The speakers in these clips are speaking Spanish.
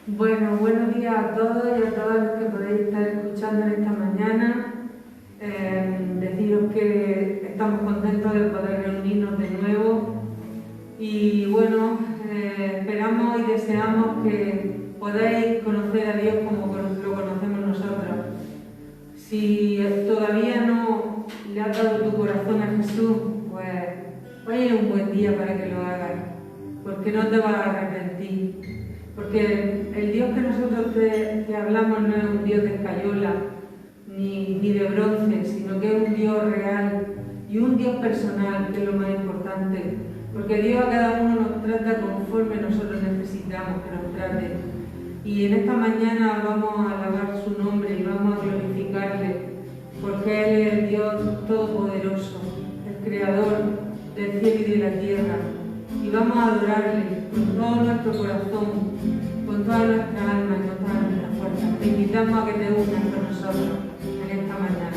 Bueno, buenos días a todos y a todas los que podéis estar escuchando en esta mañana. Deciros que estamos contentos de poder reunirnos de nuevo y bueno, esperamos y deseamos que podáis conocer a Dios como lo conocemos nosotros. Si todavía no le has dado tu corazón a Jesús, pues hoy es un buen día para que lo hagas, porque no te vas a arrepentir. Porque el Dios que nosotros te hablamos no es un Dios de escayola ni de bronce, sino que es un Dios real y un Dios personal, que es lo más importante. Porque Dios a cada uno nos trata conforme nosotros necesitamos que nos trate. Y en esta mañana vamos a alabar su nombre y vamos a glorificarle, porque Él es el Dios todopoderoso, el creador del cielo y de la tierra. Y vamos a adorarle con todo nuestro corazón, con toda nuestra alma y con toda nuestra fuerza. Te invitamos a que te unas con nosotros en esta mañana.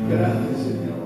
Gracias, Señor.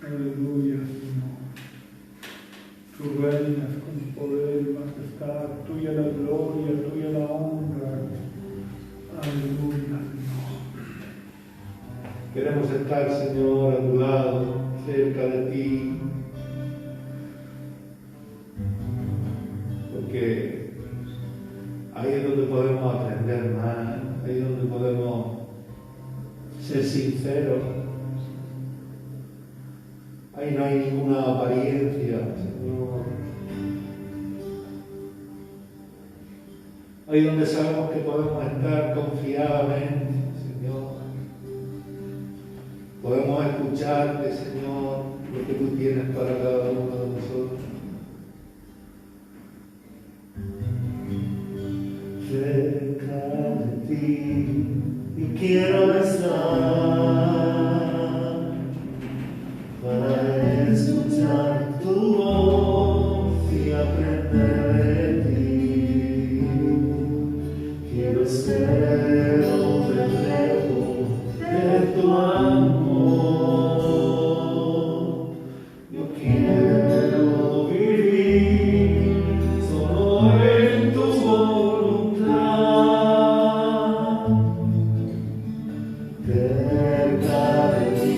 Aleluya, Señor. Tú reinas con poder y majestad, tuya la gloria, tuya la honra. Aleluya, Señor. Queremos estar, Señor, a tu lado, cerca de ti, porque ahí es donde podemos aprender más, ahí es donde podemos ser sinceros. Ahí no hay ninguna apariencia, Señor. Ahí es donde sabemos que podemos estar confiadamente, Señor. Podemos escucharte, Señor, lo que tú tienes para cada uno de nosotros. Cerca de ti y quiero estar para escuchar tu voz y aprender de ti. Quiero ser un reflejo de tu amor. Yo quiero vivir solo en tu voluntad. Cerca de ti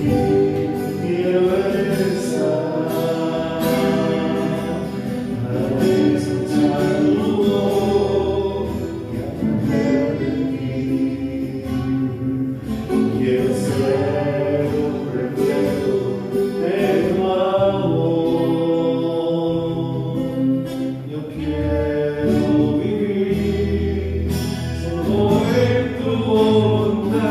quiero estar para escuchar tu voz y aprender de ti. Quiero ser un reflejo de tu amor. Yo quiero vivir solo en tu voluntad.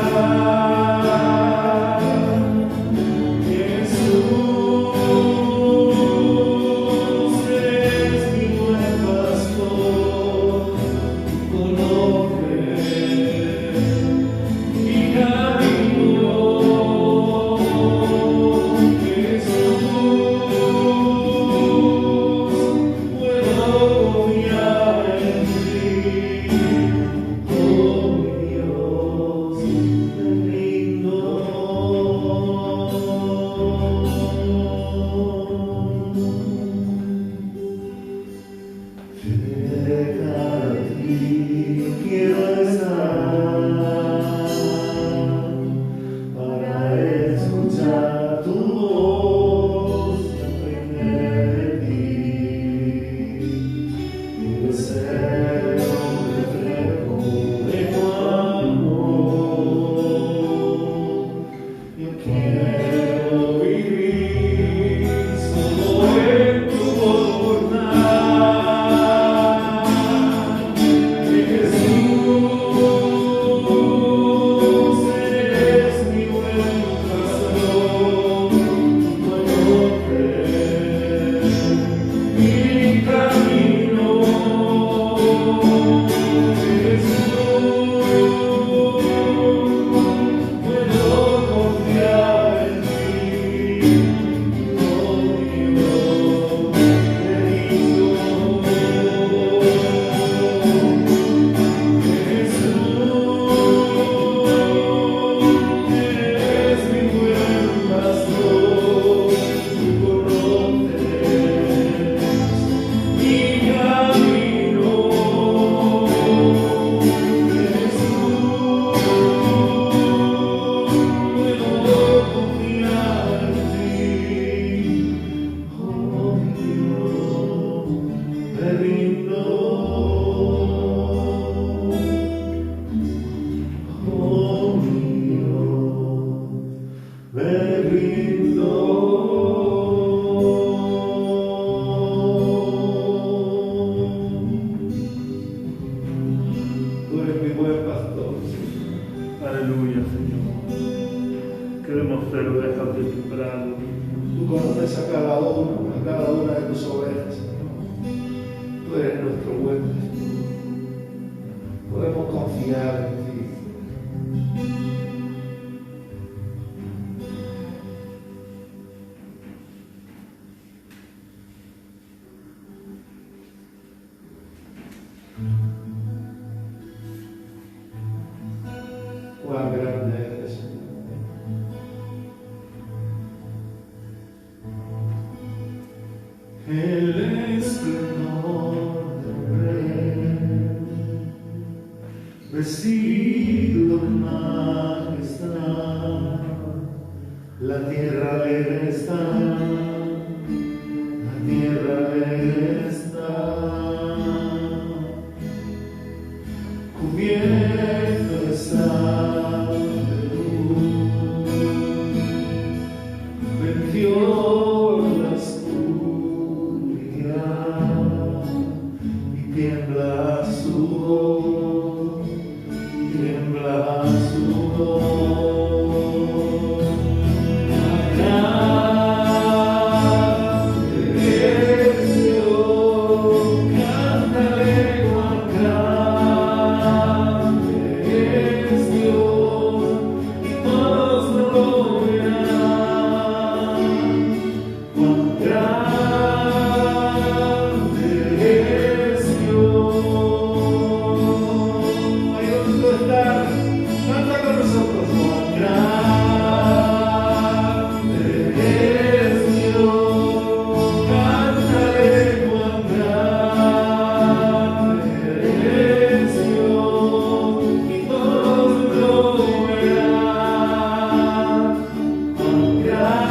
Aleluya, Señor. Queremos ser ovejas de tu prado. Tú conoces a cada una de tus ovejas, Señor. Tú eres nuestro buen pastor. Podemos confiar en ti. Cuán grande eres, Señor. el esplendor del Rey, vestido de majestad, la tierra alegre está, la tierra alegre está, cubierto está de luz, venció la oscuridad y tiembla su voz, tiembla su voz. Grande es Dios, cántale cuán grande es Dios, y todos lo verán. Cuán grande es Dios. Ahí donde tú estás, canta con nosotros. Cuán grande es Dios, cántale cuán grande es Dios, y todos lo verán. Cuán grande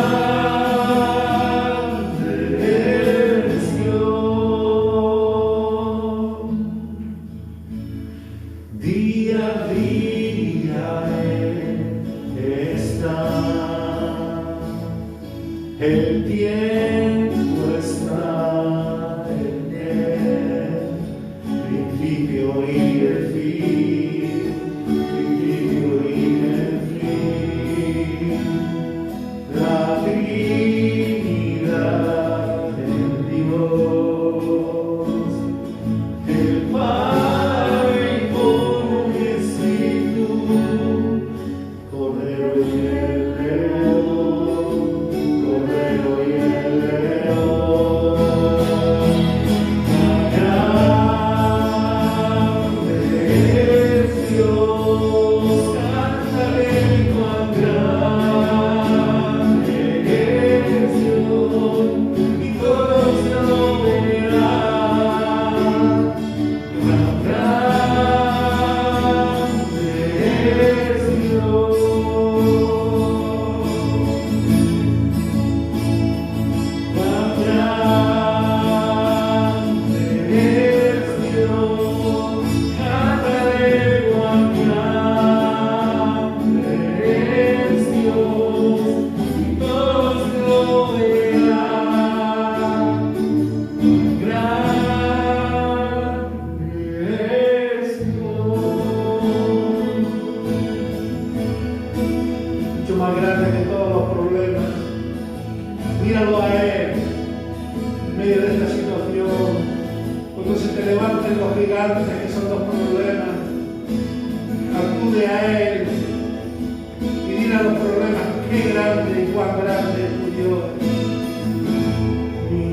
es Dios. Día a día Él está, el tiempo está en Él, principio y el fin, principio y el fin. La Trinidad en Dios, el Padre con Espíritu, Cordero y el León, Cordero y el León. Grande es Dios, cántale cuán grande es Dios, y todos lo verán. Cuán grande es Dios. Cuán grande es Dios, cántale cuán grande es Dios, y todos lo verán. Cuán grande es Dios. Mucho más grande que todos los problemas. Míralo a Él en medio de esta situación. Cuando se te levanten los gigantes que son los problemas, acude a Él y dile a los problemas qué grande y cuán grande es tu Dios. Mi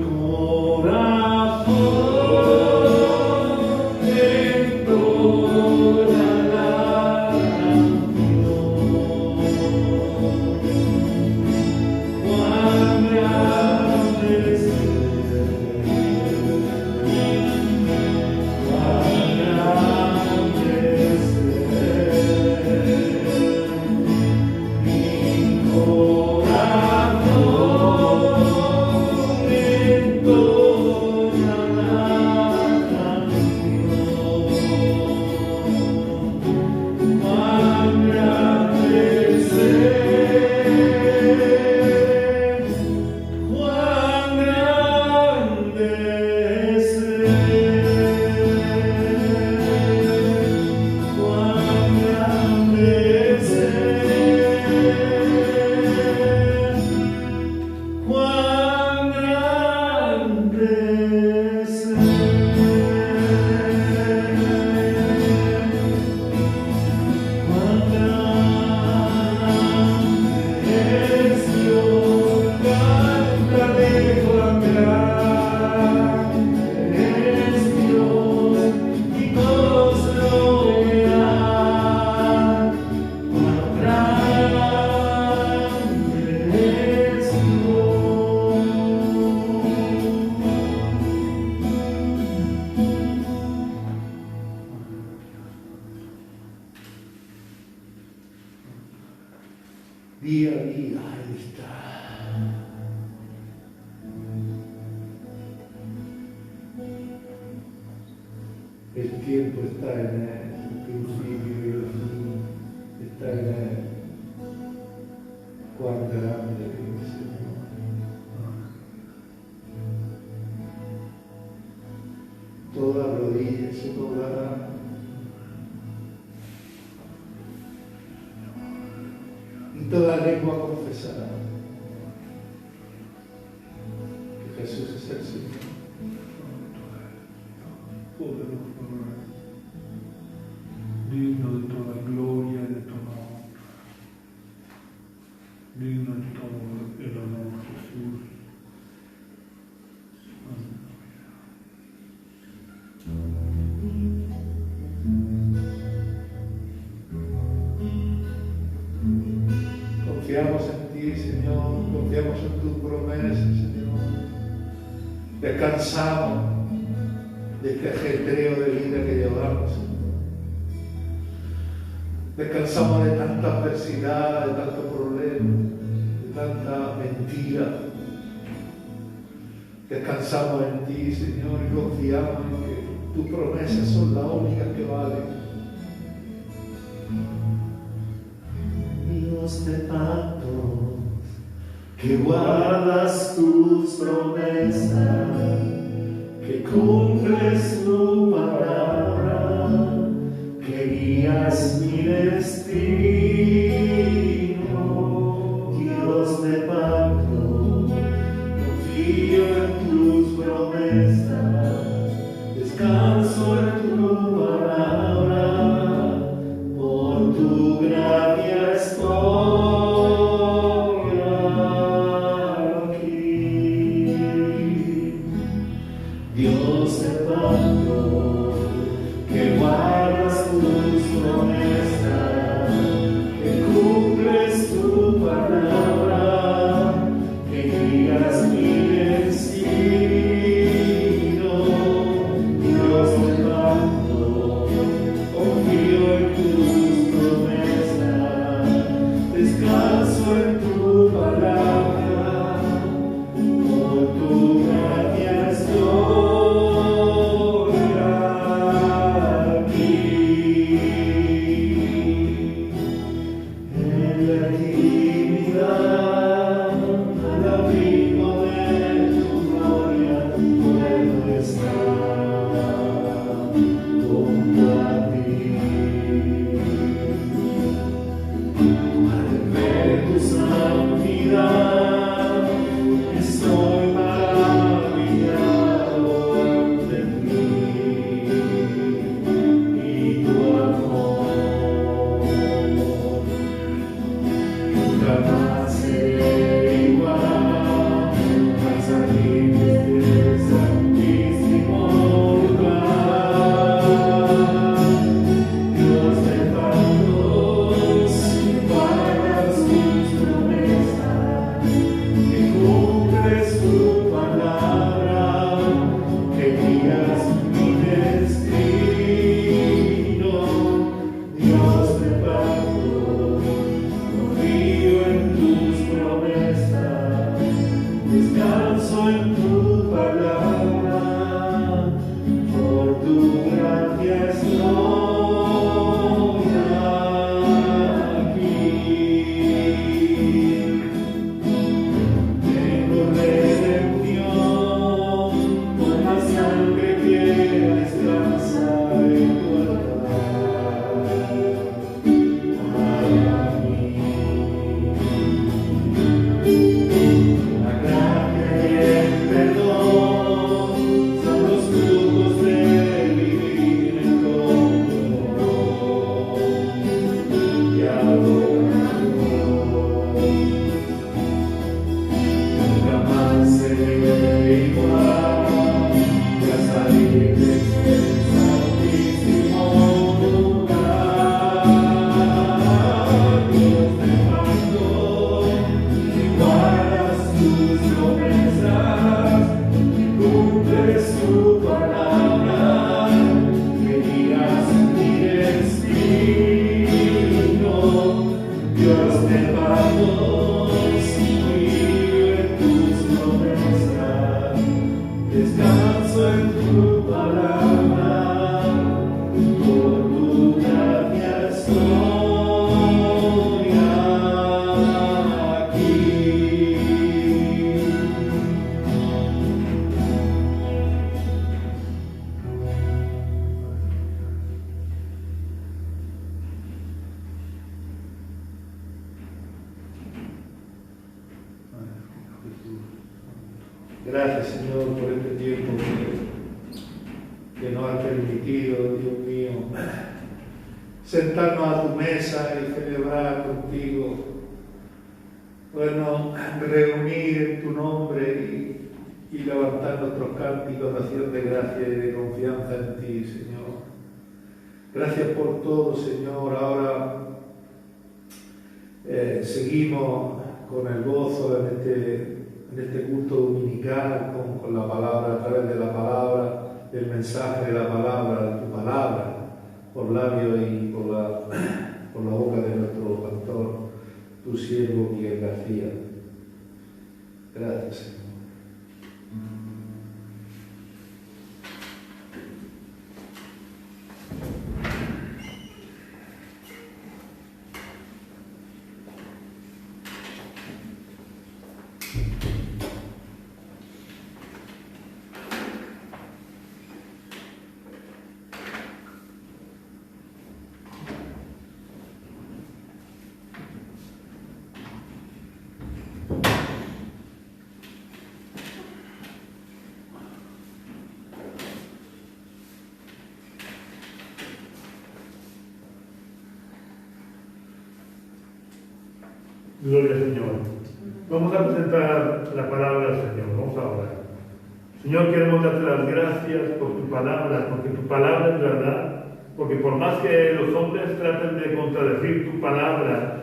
corazón entona la canción. Cuán grande es Él, cuán grande es Él. Mi corazón El tiempo está en Él, el principio y el fin está en Él. Cuán grande es, Señor. Toda rodilla se doblará. Y toda lengua confesará que Jesús es el Señor. Poderoso Rey, digno de toda gloria y de toda honra, digno de todo el honor, Jesús. Confiamos en ti, Señor, confiamos en tus promesas, Señor. Descansamos de este ajetreo de vida que llevamos, Señor. Descansamos de tanta adversidad, de tanto problema, de tanta mentira. Descansamos en ti, Señor, y confiamos en que tus promesas son las únicas que valen. Dios de pactos, que guardas tus promesas, que cumples tu palabra, que guías mi destino. Dios de pactos, confío en tus promesas, descanso en tu palabra, por tu gracia estoy aquí. Dios de pacto, que guardas tus promesas, que cumples tu palabra, que guías mi destino. Dios de pacto, confío en tus promesas, descanso en tu palabra, por tu gracia estoy aquí. En la intimidad, al abrigo de tu gloria, puedo estar junto a ti. Al ver tu santidad, estoy maravillado de ti y tu amor. Nunca más seré igual al salir de este santísimo lugar. Dios de pactos, guardas tus promesas, que cumples tu palabra, que guías mi destino. Dios de pactos, confío en tus promesas, descanso en tu palabra, por tu gracia estoy aquí. Tengo redención por la sangre que descansa en tu altar para mí. La gracia y el perdón son los frutos de vivir en comunión y adoración. Nunca más seré igual al salir de este santísimo lugar. Dios de pacto, que guardas tus promesas, que cumples tu palabra, que guías mi destino. Dios de pactos, confío en tus promesas, descanso en tu palabra, Gracias, Señor, por este tiempo que nos has permitido, Dios mío, sentarnos a tu mesa y celebrar contigo. Bueno, reunir en tu nombre y levantar nuestros cánticos de acción de gracia y de confianza en ti, Señor. Gracias por todo, Señor. Ahora seguimos con el gozo en este culto dominical, con la palabra, a través de la palabra, del mensaje de la palabra, de tu palabra, por labios y por la boca de nuestro pastor, tu siervo Miguel García. Gracias, Señor. Gloria al Señor. Vamos a presentar la palabra del Señor. Vamos a orar. Señor, queremos darte las gracias por tu palabra, porque tu palabra es verdad, porque por más que los hombres traten de contradecir tu palabra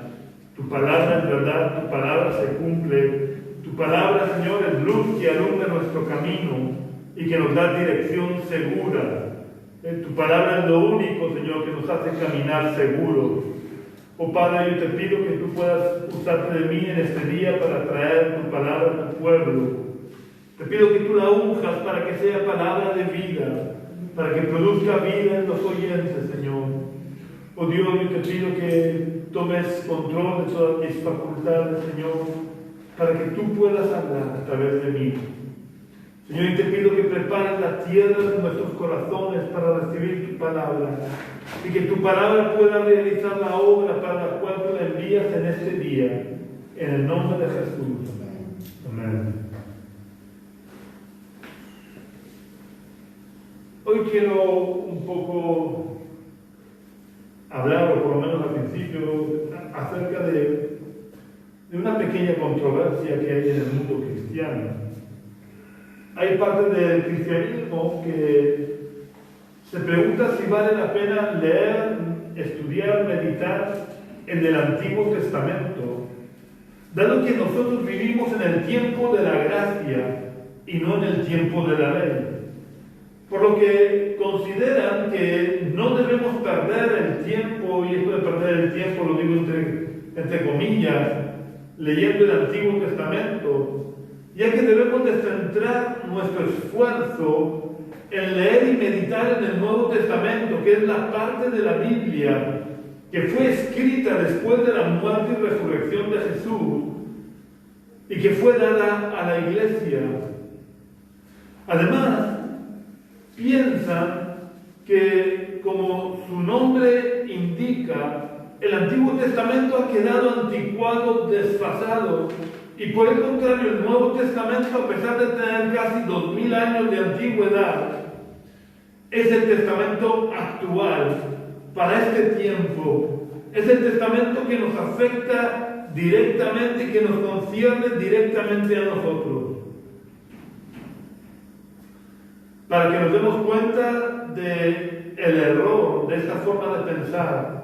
es verdad, tu palabra se cumple. Tu palabra, Señor, es luz que alumbra nuestro camino y que nos da dirección segura. Tu palabra es lo único, Señor, que nos hace caminar seguros. Oh Padre, yo te pido que tú puedas usarte de mí en este día para traer tu palabra a tu pueblo. Te pido que tú la unjas para que sea palabra de vida, para que produzca vida en los oyentes, Señor. Oh Dios, yo te pido que tomes control de todas mis facultades, Señor, para que tú puedas hablar a través de mí. Señor, y te pido que prepares la tierra de nuestros corazones para recibir tu palabra y que tu palabra pueda realizar la obra para la cual tú la envías en este día. En el nombre de Jesús. Amén. Hoy quiero un poco hablar, o por lo menos al principio, acerca de una pequeña controversia que hay en el mundo cristiano. Hay parte del cristianismo que se pregunta si vale la pena leer, estudiar, meditar en el Antiguo Testamento, dado que nosotros vivimos en el tiempo de la gracia y no en el tiempo de la ley. Por lo que consideran que no debemos perder el tiempo, y esto de perder el tiempo lo digo entre comillas, leyendo el Antiguo Testamento, ya que debemos de centrar nuestro esfuerzo en leer y meditar en el Nuevo Testamento, que es la parte de la Biblia que fue escrita después de la muerte y resurrección de Jesús y que fue dada a la iglesia. Además, piensan que, como su nombre indica, el Antiguo Testamento ha quedado anticuado, desfasado, y por el contrario, el Nuevo Testamento, a pesar de tener casi 2000 años de antigüedad, es el testamento actual para este tiempo. Es el testamento que nos afecta directamente y que nos concierne directamente a nosotros. Para que nos demos cuenta del error de esta forma de pensar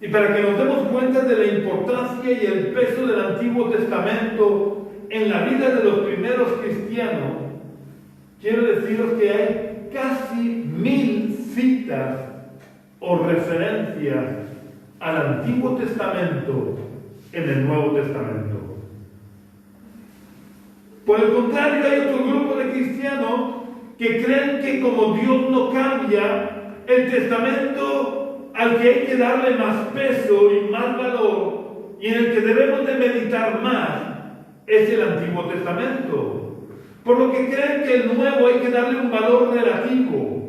y para que nos demos cuenta de la importancia y el peso del Antiguo Testamento en la vida de los primeros cristianos, quiero deciros que hay casi 1000 citas o referencias al Antiguo Testamento en el Nuevo Testamento. Por el contrario, hay otro grupo de cristianos que creen que como Dios no cambia, el testamento al que hay que darle más peso y más valor y en el que debemos de meditar más es el Antiguo Testamento. Por lo que creen que el Nuevo hay que darle un valor relativo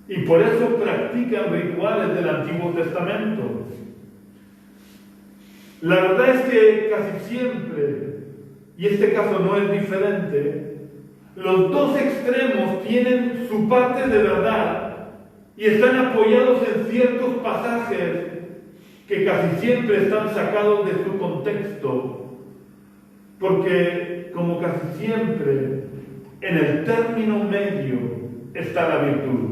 y por eso practican rituales del Antiguo Testamento. La verdad es que casi siempre y este caso no es diferente, los dos extremos tienen su parte de verdad y están apoyados en ciertos pasajes que casi siempre están sacados de su contexto, porque como casi siempre en el término medio está la virtud.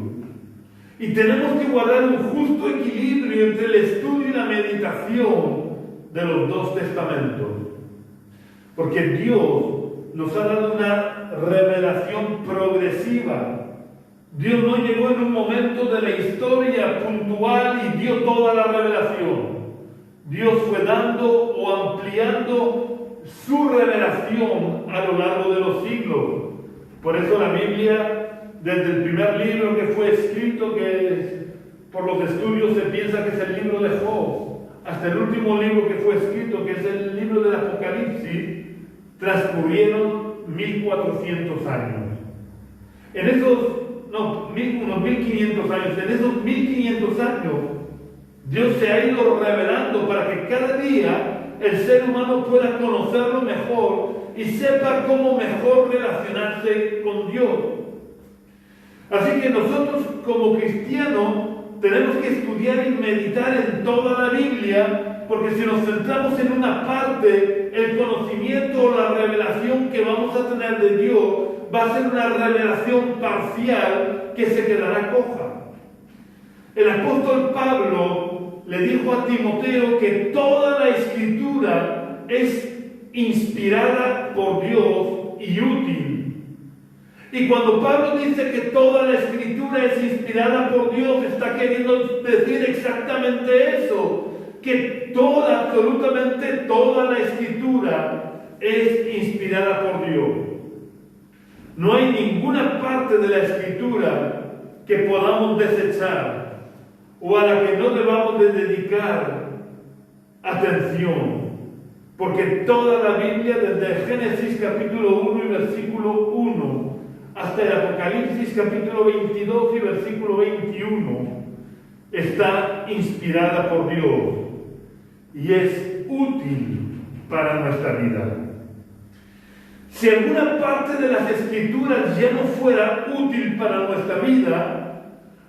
Y tenemos que guardar un justo equilibrio entre el estudio y la meditación de los dos testamentos. Porque Dios nos ha dado una revelación progresiva. Dios no llegó en un momento de la historia puntual y dio toda la revelación. Dios fue dando o ampliando su revelación a lo largo de los siglos. Por eso la Biblia, desde el primer libro que fue escrito, por los estudios se piensa que es el libro de Job, hasta el último libro que fue escrito, que es el libro del Apocalipsis, transcurrieron 1400 años. En unos 1500 años, en esos 1500 años, Dios se ha ido revelando para que cada día el ser humano pueda conocerlo mejor y sepa cómo mejor relacionarse con Dios. Así que nosotros como cristianos tenemos que estudiar y meditar en toda la Biblia, porque si nos centramos en una parte, el conocimiento o la revelación que vamos a tener de Dios va a ser una revelación parcial que se quedará coja. El apóstol Pablo le dijo a Timoteo que toda la Escritura es inspirada por Dios y útil. Y cuando Pablo dice que toda la Escritura es inspirada por Dios, está queriendo decir exactamente eso, que absolutamente toda la Escritura es inspirada por Dios. No hay ninguna parte de la Escritura que podamos desechar o a la que no debamos de dedicar atención, porque toda la Biblia, desde Génesis capítulo 1 y versículo 1 hasta el Apocalipsis capítulo 22 y versículo 21, está inspirada por Dios y es útil para nuestra vida. Si alguna parte de las Escrituras ya no fuera útil para nuestra vida,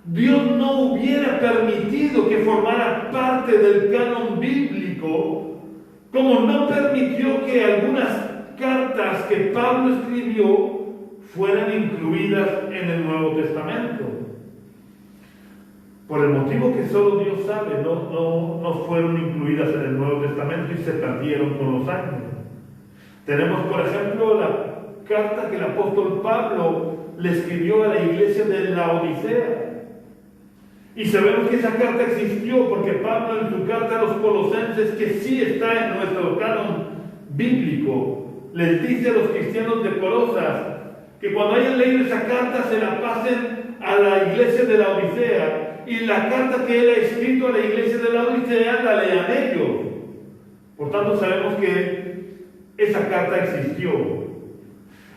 Dios no hubiera permitido que formara parte del canon bíblico, como no permitió que algunas cartas que Pablo escribió fueran incluidas en el Nuevo Testamento. Por el motivo que solo Dios sabe, no fueron incluidas en el Nuevo Testamento y se perdieron con los años. Tenemos, por ejemplo, la carta que el apóstol Pablo le escribió a la iglesia de Laodicea. Y sabemos que esa carta existió porque Pablo en su carta a los Colosenses, que sí está en nuestro canon bíblico, les dice a los cristianos de Colosas que cuando hayan leído esa carta se la pasen a la iglesia de Laodicea, y la carta que él ha escrito a la iglesia de Laodicea la lean ellos. Por tanto, sabemos que esa carta existió.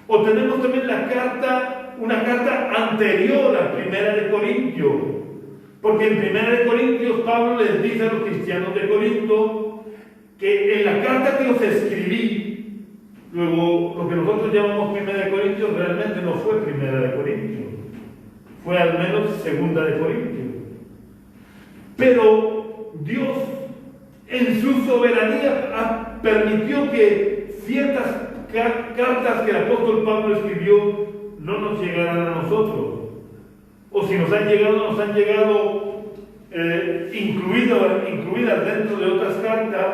O tenemos también una carta anterior a 1 Corintios, porque en 1 Corintios Pablo les dice a los cristianos de Corinto que en la carta que os escribí, luego lo que nosotros llamamos 1 Corintios realmente no fue 1 Corintios, fue al menos 2 Corintios. Pero Dios en su soberanía permitió que ciertas cartas que el apóstol Pablo escribió no nos llegaran a nosotros. O si nos han llegado incluidas dentro de otras cartas,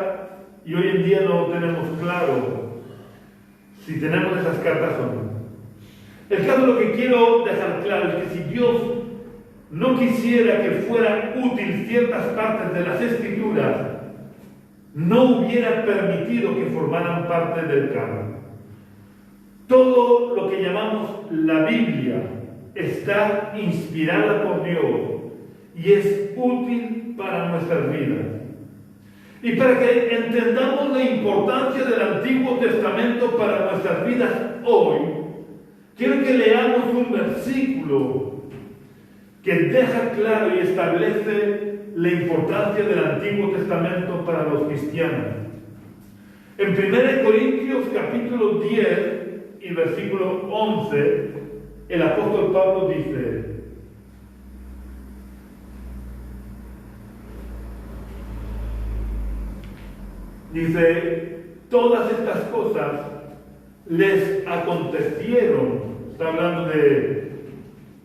y hoy en día no tenemos claro si tenemos esas cartas o no. El caso, lo que quiero dejar claro es que si Dios no quisiera que fuera útil ciertas partes de las Escrituras, no hubiera permitido que formaran parte del canon. Todo lo que llamamos la Biblia está inspirada por Dios y es útil para nuestras vidas. Y para que entendamos la importancia del Antiguo Testamento para nuestras vidas hoy, quiero que leamos un versículo que deja claro y establece la importancia del Antiguo Testamento para los cristianos. En 1 Corintios capítulo 10 y versículo 11, el apóstol Pablo dice, todas estas cosas les acontecieron, está hablando del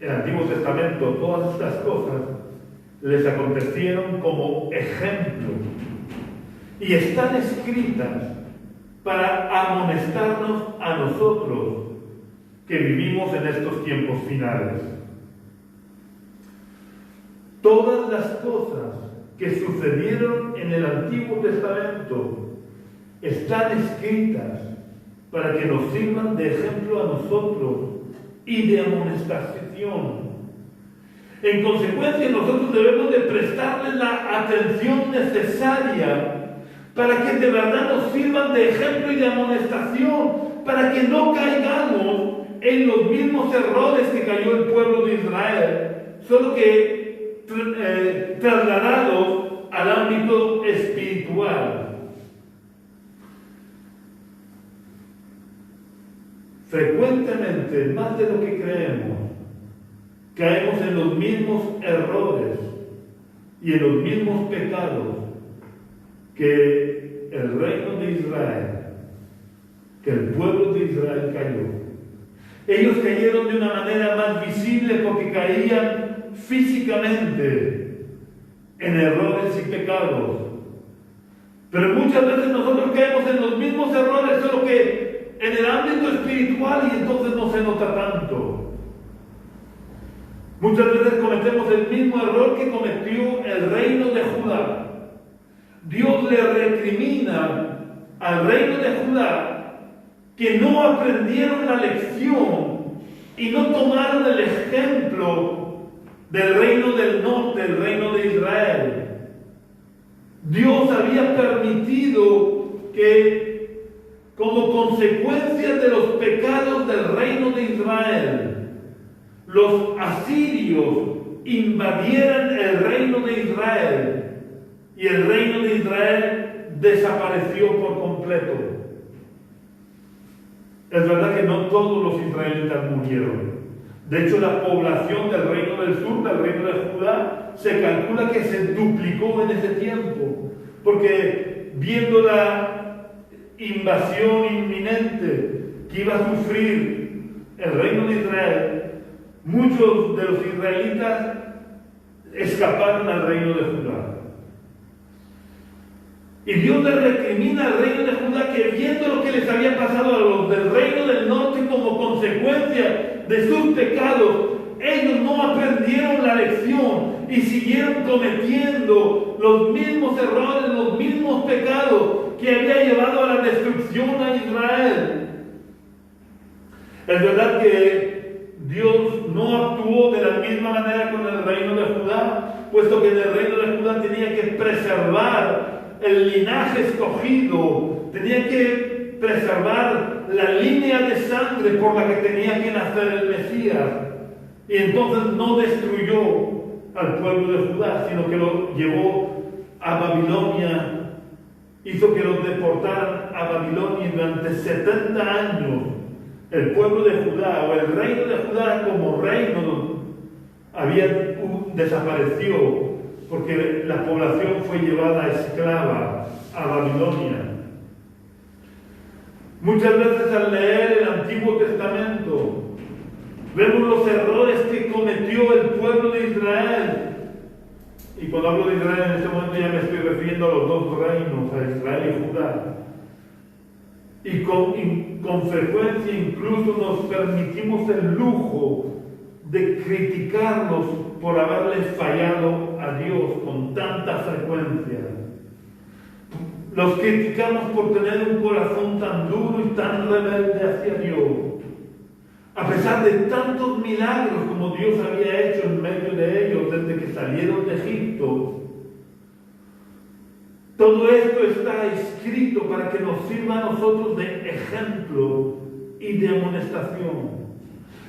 Antiguo Testamento, todas estas cosas les acontecieron como ejemplo y están escritas para amonestarnos a nosotros que vivimos en estos tiempos finales. Todas las cosas que sucedieron en el Antiguo Testamento están escritas para que nos sirvan de ejemplo a nosotros y de amonestación. En consecuencia, nosotros debemos de prestarle la atención necesaria para que de verdad nos sirvan de ejemplo y de amonestación, para que no caigamos en los mismos errores que cayó el pueblo de Israel, solo que trasladados al ámbito espiritual. Frecuentemente, más de lo que creemos, caemos en los mismos errores y en los mismos pecados que el reino de Israel, que el pueblo de Israel cayó. Ellos cayeron de una manera más visible porque caían físicamente en errores y pecados. Pero muchas veces nosotros caemos en los mismos errores, solo que en el ámbito espiritual, y entonces no se nota tanto. Muchas veces cometemos el mismo error que cometió el reino de Judá. Dios le recrimina al reino de Judá que no aprendieron la lección y no tomaron el ejemplo del reino del norte, el reino de Israel. Dios había permitido que, como consecuencia de los pecados del reino de Israel, los asirios invadieran el reino de Israel y el reino de Israel desapareció por completo. Es verdad que no todos los israelitas murieron. De hecho, la población del reino del sur, del reino de Judá, se calcula que se duplicó en ese tiempo, porque viendo la invasión inminente que iba a sufrir el reino de Israel, muchos de los israelitas escaparon al reino de Judá. Y Dios le recrimina al reino de Judá que, viendo lo que les había pasado a los del reino del norte como consecuencia de sus pecados, ellos no aprendieron la lección y siguieron cometiendo los mismos errores, los mismos pecados que había llevado a la destrucción a Israel. Es verdad que Dios no actuó de la misma manera con el reino de Judá, puesto que en el reino de Judá tenía que preservar el linaje escogido, tenía que preservar la línea de sangre por la que tenía que nacer el Mesías, y entonces no destruyó al pueblo de Judá, sino que lo llevó a Babilonia, hizo que los deportaran a Babilonia, y durante 70 años el pueblo de Judá, o el reino de Judá como reino, desapareció, porque la población fue llevada esclava a Babilonia. Muchas veces al leer el Antiguo Testamento vemos los errores que cometió el pueblo de Israel. Y cuando hablo de Israel en este momento ya me estoy refiriendo a los dos reinos, a Israel y Judá. Y con frecuencia incluso nos permitimos el lujo de criticarlos por haberles fallado a Dios con tanta frecuencia. Los criticamos por tener un corazón tan duro y tan rebelde hacia Dios, a pesar de tantos milagros como Dios había hecho en medio de ellos desde que salieron de Egipto. Todo esto está escrito para que nos sirva a nosotros de ejemplo y de amonestación.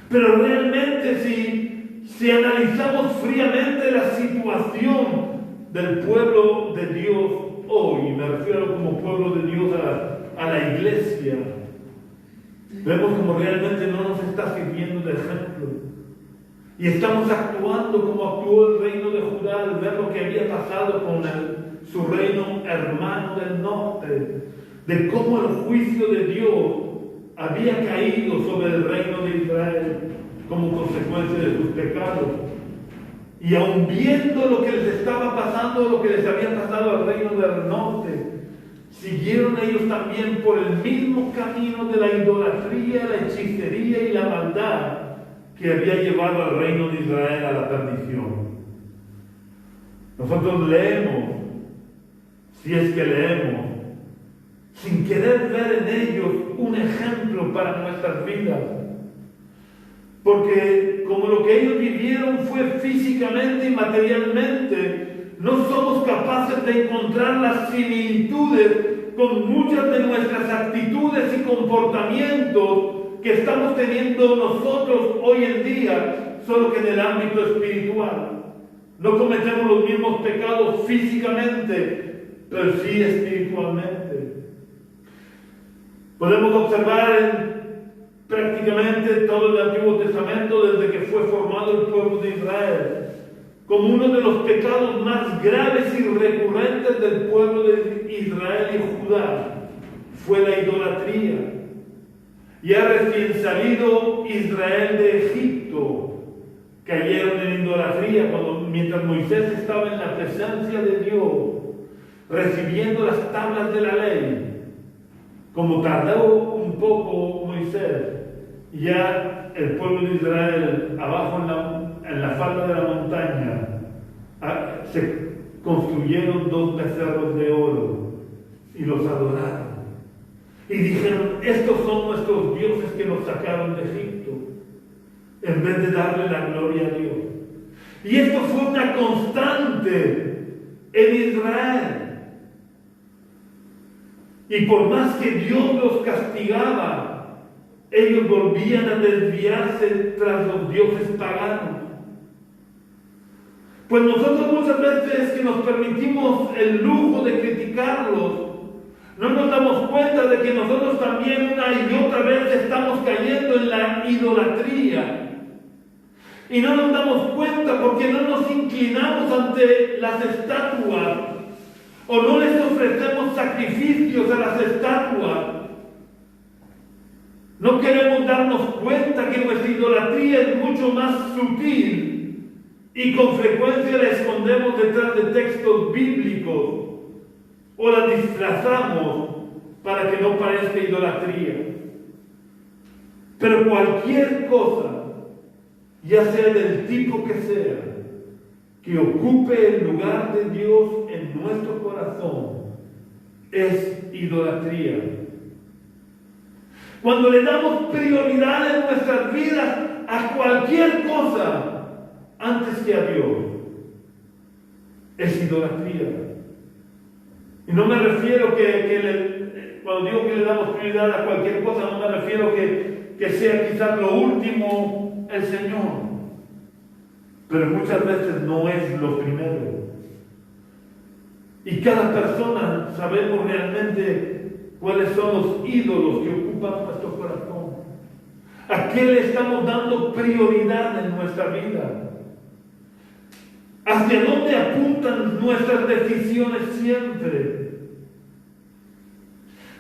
Pero realmente si analizamos fríamente la situación del pueblo de Dios hoy, y me refiero como pueblo de Dios a a la iglesia, vemos como realmente no nos está sirviendo de ejemplo. Y estamos actuando como actuó el reino de Judá al ver lo que había pasado con su reino hermano del norte, de cómo el juicio de Dios había caído sobre el reino de Israel como consecuencia de sus pecados. Y aun viendo lo que les estaba pasando, lo que les había pasado al reino del norte, siguieron ellos también por el mismo camino de la idolatría, la hechicería y la maldad que había llevado al reino de Israel a la perdición. Nosotros leemos, si es que leemos, sin querer ver en ellos un ejemplo para nuestras vidas. Porque como lo que ellos vivieron fue físicamente y materialmente, no somos capaces de encontrar las similitudes con muchas de nuestras actitudes y comportamientos que estamos teniendo nosotros hoy en día, solo que en el ámbito espiritual. No cometemos los mismos pecados físicamente, pero sí espiritualmente. Podemos observar en prácticamente todo el Antiguo Testamento, desde que fue formado el pueblo de Israel, como uno de los pecados más graves y recurrentes del pueblo de Israel y Judá, fue la idolatría. Ya recién salido Israel de Egipto, cayeron en idolatría mientras Moisés estaba en la presencia de Dios, recibiendo las tablas de la ley. Como tardó un poco Moisés, ya el pueblo de Israel, abajo en la falda de la montaña, se construyeron 2 becerros de oro y los adoraron. Y dijeron, estos son nuestros dioses que nos sacaron de Egipto, en vez de darle la gloria a Dios. Y esto fue una constante en Israel. Y por más que Dios los castigaba, ellos volvían a desviarse tras los dioses paganos. Pues nosotros muchas veces que nos permitimos el lujo de criticarlos, no nos damos cuenta de que nosotros también una y otra vez estamos cayendo en la idolatría. Y no nos damos cuenta porque no nos inclinamos ante las estatuas o no les ofrecemos sacrificios a las estatuas. No queremos darnos cuenta que nuestra idolatría es mucho más sutil y con frecuencia la escondemos detrás de textos bíblicos o la disfrazamos para que no parezca idolatría. Pero cualquier cosa, ya sea del tipo que sea, que ocupe el lugar de Dios en nuestro corazón, es idolatría. Cuando le damos prioridad en nuestras vidas a cualquier cosa antes que a Dios, es idolatría. Y no me refiero cuando digo que le damos prioridad a cualquier cosa, no me refiero que sea quizás lo último el Señor. Pero muchas veces no es lo primero. Y cada persona sabemos realmente cuáles son los ídolos que ocupan nuestro corazón. ¿A qué le estamos dando prioridad en nuestra vida? ¿Hacia dónde apuntan nuestras decisiones siempre?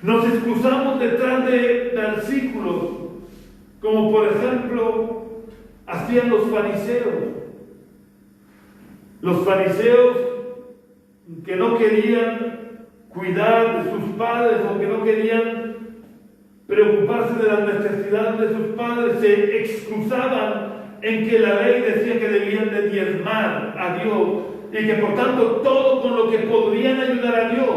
Nos excusamos detrás de versículos, como por ejemplo hacían los fariseos. Los fariseos que no querían cuidar de sus padres o que no querían preocuparse de las necesidades de sus padres, se excusaban en que la ley decía que debían de diezmar a Dios y que por tanto todo con lo que podrían ayudar a Dios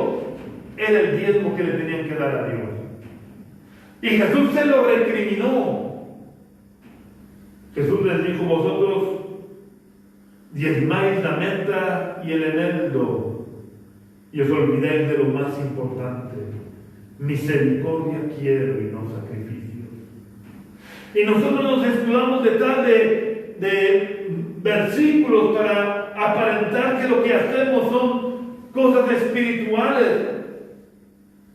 era el diezmo que le tenían que dar a Dios. Y Jesús se lo recriminó. Jesús les dijo, vosotros diezmáis la menta y el eneldo y os olvidáis de lo más importante. Misericordia quiero y no sacrificios. Y nosotros nos escudamos detrás de versículos para aparentar que lo que hacemos son cosas espirituales.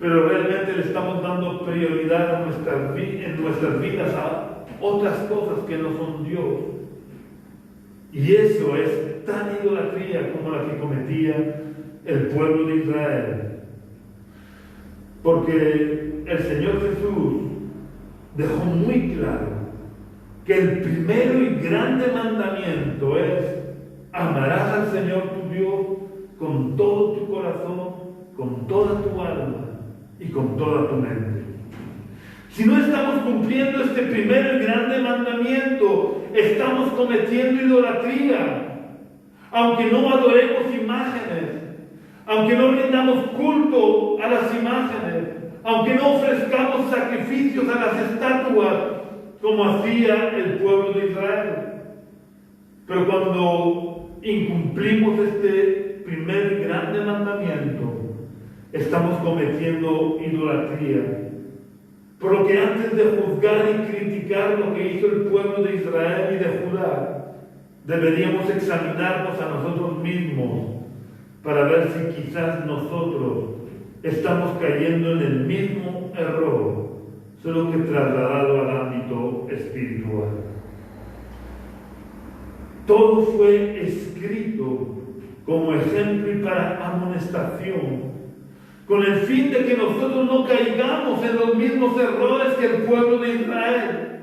pero realmente le estamos dando prioridad en nuestras vidas a otras cosas que no son Dios. Y eso es tan idolatría como la que cometía el pueblo de Israel. Porque el Señor Jesús dejó muy claro que el primero y grande mandamiento es: amarás al Señor tu Dios con todo tu corazón, con toda tu alma y con toda tu mente. Si no estamos cumpliendo este primer y grande mandamiento, estamos cometiendo idolatría. Aunque no adoremos imágenes, aunque no rindamos culto a las imágenes, aunque no ofrezcamos sacrificios a las estatuas, como hacía el pueblo de Israel. Pero cuando incumplimos este primer y grande mandamiento, estamos cometiendo idolatría. Por lo que antes de juzgar y criticar lo que hizo el pueblo de Israel y de Judá, deberíamos examinarnos a nosotros mismos para ver si quizás nosotros estamos cayendo en el mismo error, solo que trasladado al ámbito espiritual. Todo fue escrito como ejemplo y para amonestación, con el fin de que nosotros no caigamos en los mismos errores que el pueblo de Israel.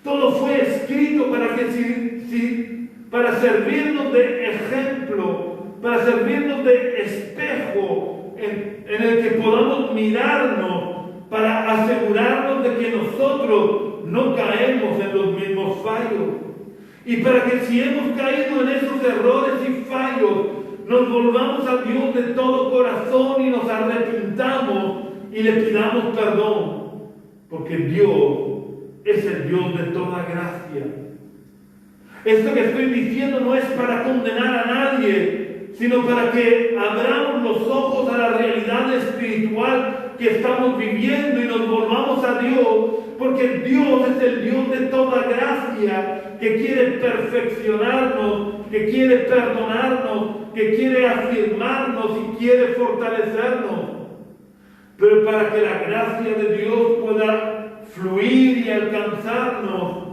Todo fue escrito para para servirnos de ejemplo, para servirnos de espejo en el que podamos mirarnos, para asegurarnos de que nosotros no caemos en los mismos fallos. Y para que si hemos caído en esos errores y fallos, nos volvamos a Dios de todo corazón y nos arrepintamos y le pidamos perdón, porque Dios es el Dios de toda gracia. Esto que estoy diciendo no es para condenar a nadie, sino para que abramos los ojos a la realidad espiritual que estamos viviendo y nos volvamos a Dios, porque Dios es el Dios de toda gracia, que quiere perfeccionarnos, que quiere perdonarnos, que quiere afirmarnos y quiere fortalecernos. Pero para que la gracia de Dios pueda fluir y alcanzarnos,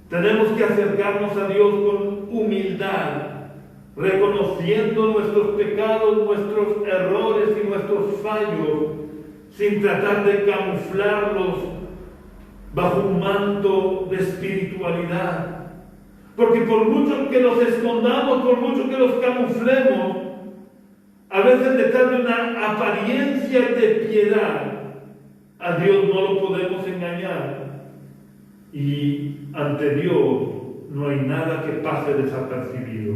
tenemos que acercarnos a Dios con humildad, reconociendo nuestros pecados, nuestros errores y nuestros fallos, sin tratar de camuflarlos bajo un manto de espiritualidad. Porque por mucho que los escondamos, por mucho que los camuflemos, a veces detrás de una apariencia de piedad, a Dios no lo podemos engañar. Y ante Dios no hay nada que pase desapercibido.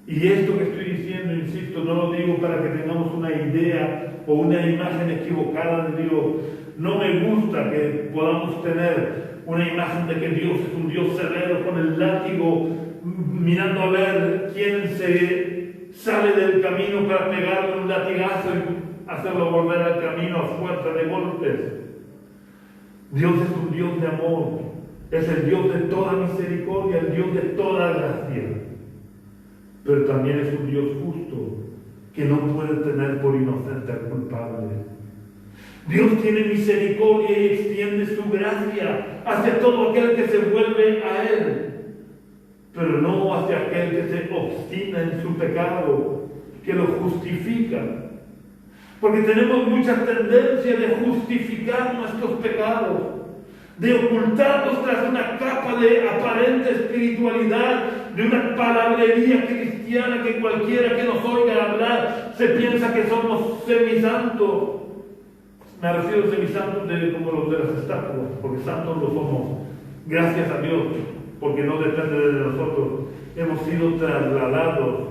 Y esto que estoy diciendo, insisto, no lo digo para que tengamos una idea o una imagen equivocada de Dios. No me gusta que podamos tener una imagen de que Dios es un Dios severo con el látigo, mirando a ver quién se sale del camino para pegarle un latigazo y hacerlo volver al camino a fuerza de golpes. Dios es un Dios de amor, es el Dios de toda misericordia, el Dios de toda gracia. Pero también es un Dios justo, que no puede tener por inocente al culpable. Dios tiene misericordia y extiende su gracia hacia todo aquel que se vuelve a Él, pero no hacia aquel que se obstina en su pecado, que lo justifica. Porque tenemos mucha tendencia de justificar nuestros pecados, de ocultarlos tras una capa de aparente espiritualidad, de una palabrería cristiana que cualquiera que nos oiga hablar se piensa que somos semisantos. Me refiero a semisantos como los de las estatuas, porque santos lo somos, gracias a Dios, porque no depende de nosotros. Hemos sido trasladados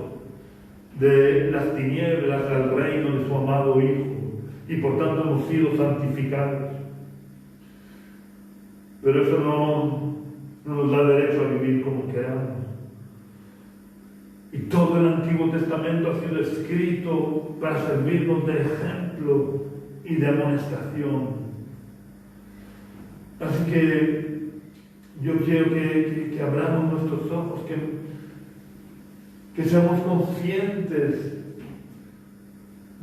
de las tinieblas al reino de su amado Hijo, y por tanto hemos sido santificados. Pero eso no nos da derecho a vivir como queramos. Y todo el Antiguo Testamento ha sido escrito para servirnos de ejemplo y de amonestación. Así que yo quiero que abramos nuestros ojos, que seamos conscientes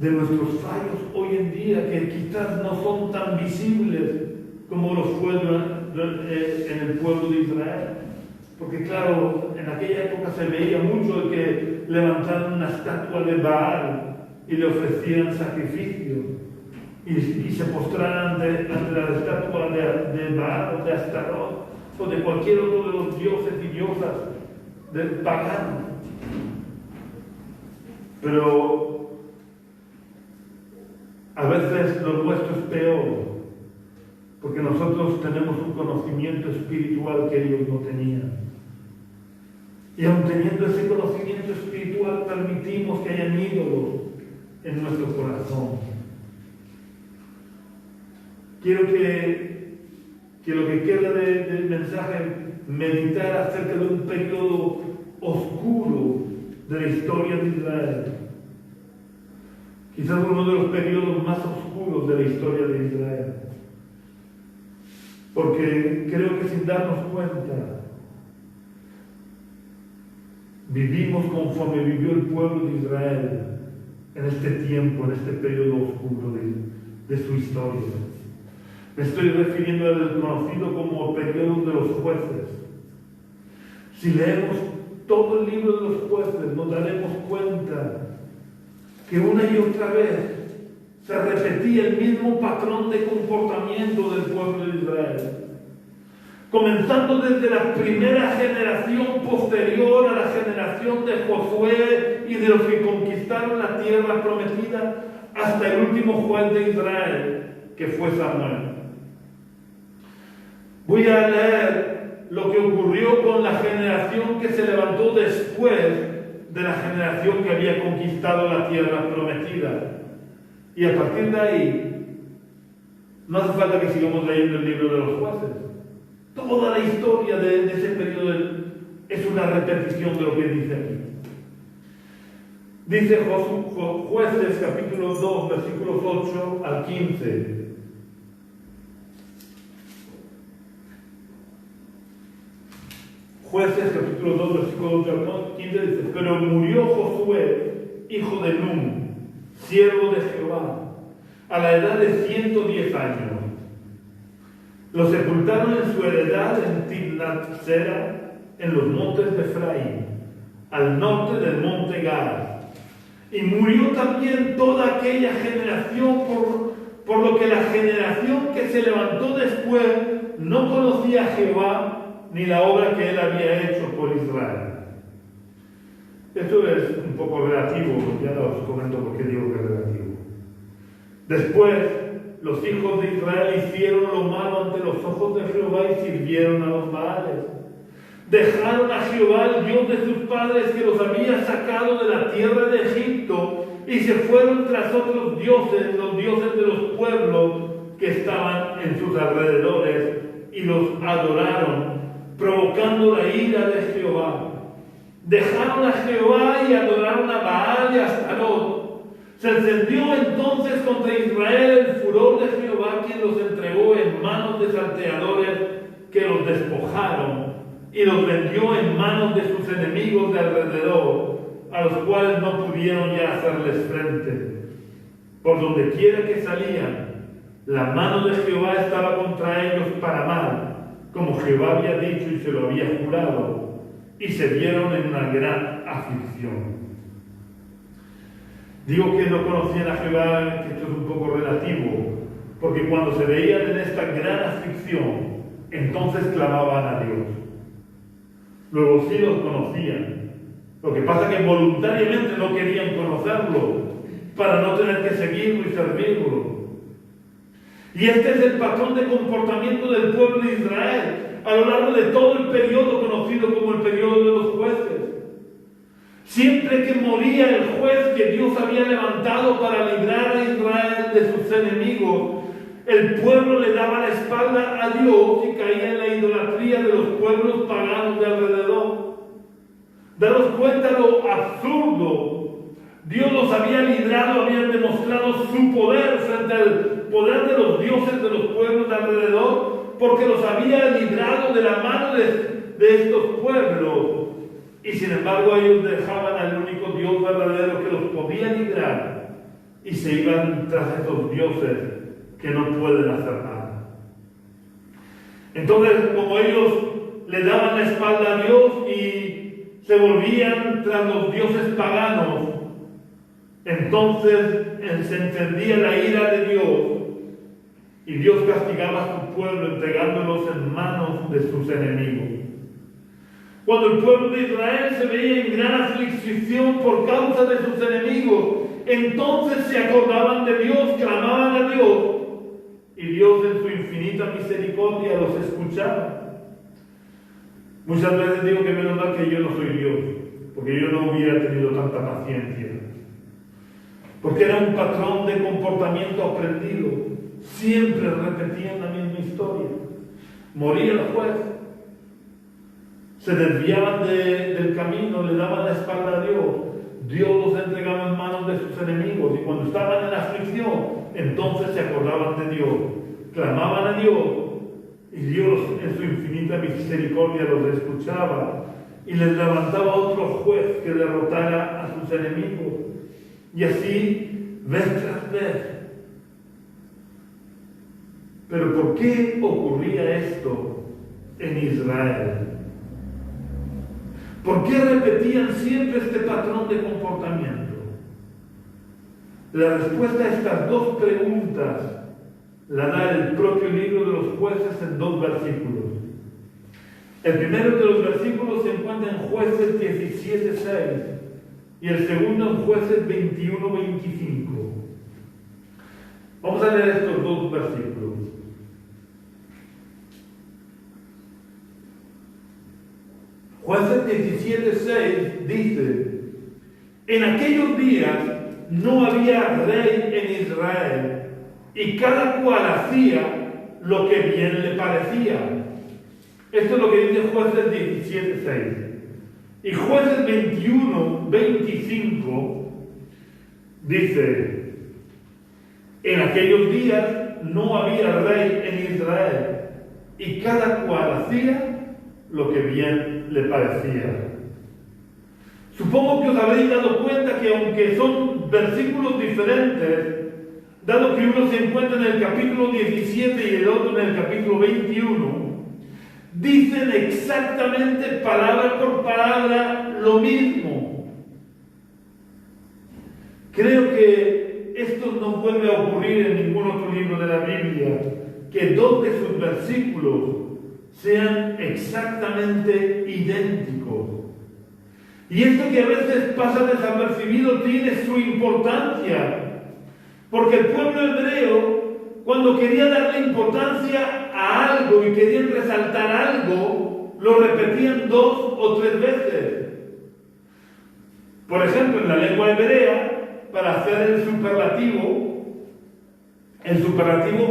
de nuestros fallos hoy en día, que quizás no son tan visibles como los fue en el pueblo de Israel. Porque claro, en aquella época se veía mucho de que levantaran una estatua de Baal y le ofrecieran sacrificios y se postraran ante la estatua de Baal o de Astarot o de cualquier otro de los dioses y diosas del pagano. Pero a veces lo nuestro es peor, porque nosotros tenemos un conocimiento espiritual que ellos no tenían. Y aun teniendo ese conocimiento espiritual, permitimos que hayan ídolos en nuestro corazón. Quiero que lo que queda del mensaje, meditar acerca de un periodo oscuro de la historia de Israel. Quizás uno de los periodos más oscuros de la historia de Israel. Porque creo que sin darnos cuenta, vivimos conforme vivió el pueblo de Israel en este tiempo, en este periodo oscuro de su historia. Me estoy refiriendo al conocido como periodo de los jueces. Si leemos todo el libro de los jueces, nos daremos cuenta que una y otra vez se repetía el mismo patrón de comportamiento del pueblo de Israel. Comenzando desde la primera generación posterior a la generación de Josué y de los que conquistaron la tierra prometida, hasta el último juez de Israel, que fue Samuel. Voy a leer lo que ocurrió con la generación que se levantó después de la generación que había conquistado la tierra prometida. Y a partir de ahí, no hace falta que sigamos leyendo el libro de los jueces. Toda la historia de ese periodo es una repetición de lo que dice aquí. Dice Jueces capítulo 2, versículos 8 al 15. Jueces capítulo 2, versículo 8 al 15 dice: pero murió Josué, hijo de Nun, siervo de Jehová, a la edad de 110 años. Lo sepultaron en su heredad en Timnat-Sera, en los montes de Efraín, al norte del monte Gad. Y murió también toda aquella generación, por lo que la generación que se levantó después no conocía a Jehová ni la obra que él había hecho por Israel. Esto es un poco relativo, ya os comento por qué digo que es relativo. Después, los hijos de Israel hicieron lo malo ante los ojos de Jehová y sirvieron a los Baales. Dejaron a Jehová, el Dios de sus padres, que los había sacado de la tierra de Egipto, y se fueron tras otros dioses, los dioses de los pueblos que estaban en sus alrededores, y los adoraron, provocando la ira de Jehová. Dejaron a Jehová y adoraron a Baal y a Astarot. Se encendió entonces contra Israel el furor de Jehová, quien los entregó en manos de salteadores que los despojaron y los vendió en manos de sus enemigos de alrededor, a los cuales no pudieron ya hacerles frente. Por donde quiera que salían, la mano de Jehová estaba contra ellos para mal, como Jehová había dicho y se lo había jurado, y se vieron en una gran aflicción. Digo que no conocían a Jehová, que esto es un poco relativo, porque cuando se veían en esta gran aflicción, entonces clamaban a Dios. Luego sí los conocían. Lo que pasa es que voluntariamente no querían conocerlo, para no tener que seguirlo y servirlo. Y este es el patrón de comportamiento del pueblo de Israel a lo largo de todo el periodo conocido como el periodo de los jueces. Siempre que moría el juez que Dios había levantado para librar a Israel de sus enemigos, el pueblo le daba la espalda a Dios y caía en la idolatría de los pueblos paganos de alrededor. Daros cuenta lo absurdo. Dios los había librado, habían demostrado su poder frente al poder de los dioses de los pueblos de alrededor, porque los había librado de la mano de estos pueblos. Y sin embargo ellos dejaban al único Dios verdadero que los podía librar y se iban tras estos dioses que no pueden hacer nada. Entonces, como ellos le daban la espalda a Dios y se volvían tras los dioses paganos, entonces se encendía la ira de Dios y Dios castigaba a su pueblo entregándolos en manos de sus enemigos. Cuando el pueblo de Israel se veía en gran aflicción por causa de sus enemigos, entonces se acordaban de Dios, clamaban a Dios, y Dios en su infinita misericordia los escuchaba. Muchas veces digo que menos mal que yo no soy Dios, porque yo no hubiera tenido tanta paciencia. Porque era un patrón de comportamiento aprendido. Siempre repetían la misma historia. Moría el juez, se desviaban del camino, le daban la espalda a Dios. Dios los entregaba en manos de sus enemigos, y cuando estaban en la aflicción, entonces se acordaban de Dios, clamaban a Dios, y Dios en su infinita misericordia los escuchaba y les levantaba otro juez que derrotara a sus enemigos. Y así, vez tras vez. Pero ¿por qué ocurría esto en Israel? ¿Por qué repetían siempre este patrón de comportamiento? La respuesta a estas dos preguntas la da el propio libro de los Jueces en 2 versículos. El primero de los versículos se encuentra en Jueces 17:6 y el segundo en Jueces 21:25. Vamos a leer estos 2 versículos. Jueces 17:6 dice: en aquellos días no había rey en Israel, y cada cual hacía lo que bien le parecía. Esto es lo que dice Jueces 17:6. Y Jueces 21:25 dice: en aquellos días no había rey en Israel, y cada cual hacía lo que bien le parecía. Supongo que os habréis dado cuenta que aunque son versículos diferentes, dado que uno se encuentra en el capítulo 17 y el otro en el capítulo 21, dicen exactamente palabra por palabra lo mismo. Creo que esto no vuelve a ocurrir en ningún otro libro de la Biblia, que 2 de sus versículos sean exactamente idénticos. Y esto que a veces pasa desapercibido tiene su importancia, porque el pueblo hebreo, cuando quería darle importancia a algo y querían resaltar algo, lo repetían 2 o 3 veces. Por ejemplo, en la lengua hebrea, para hacer el superlativo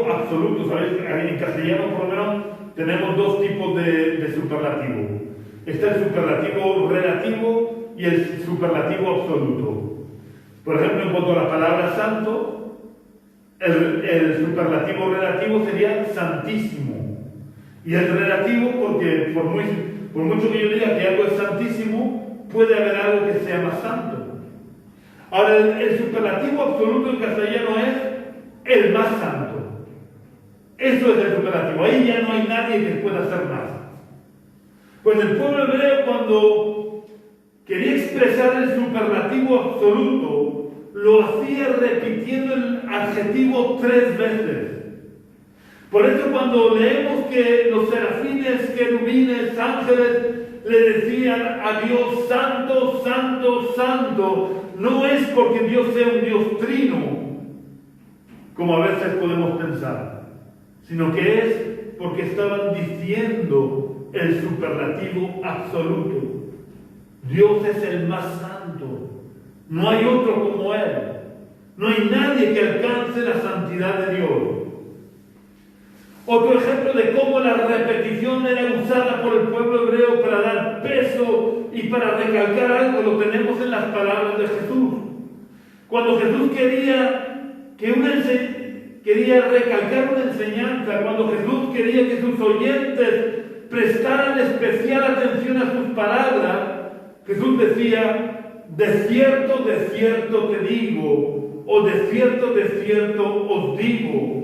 absoluto, ¿sabéis? En castellano, por lo menos, tenemos 2 tipos de superlativo. Está el superlativo relativo y el superlativo absoluto. Por ejemplo, en cuanto a la palabra santo, el superlativo relativo sería santísimo. Y el relativo, porque por mucho que yo diga que algo es santísimo, puede haber algo que sea más santo. Ahora, el superlativo absoluto en castellano es el más santo. Eso es el superlativo. Ahí ya no hay nadie que pueda hacer más. Pues el pueblo hebreo, cuando quería expresar el superlativo absoluto, lo hacía repitiendo el adjetivo 3 veces. Por eso cuando leemos que los serafines, querubines, ángeles le decían a Dios: santo, santo, santo, no es porque Dios sea un Dios trino, como a veces podemos pensar, sino que es porque estaban diciendo el superlativo absoluto. Dios es el más santo. No hay otro como Él. No hay nadie que alcance la santidad de Dios. Otro ejemplo de cómo la repetición era usada por el pueblo hebreo para dar peso y para recalcar algo, lo tenemos en las palabras de Jesús. Cuando Jesús quería recalcar una enseñanza, cuando Jesús quería que sus oyentes prestaran especial atención a sus palabras, Jesús decía: de cierto te digo, o de cierto os digo.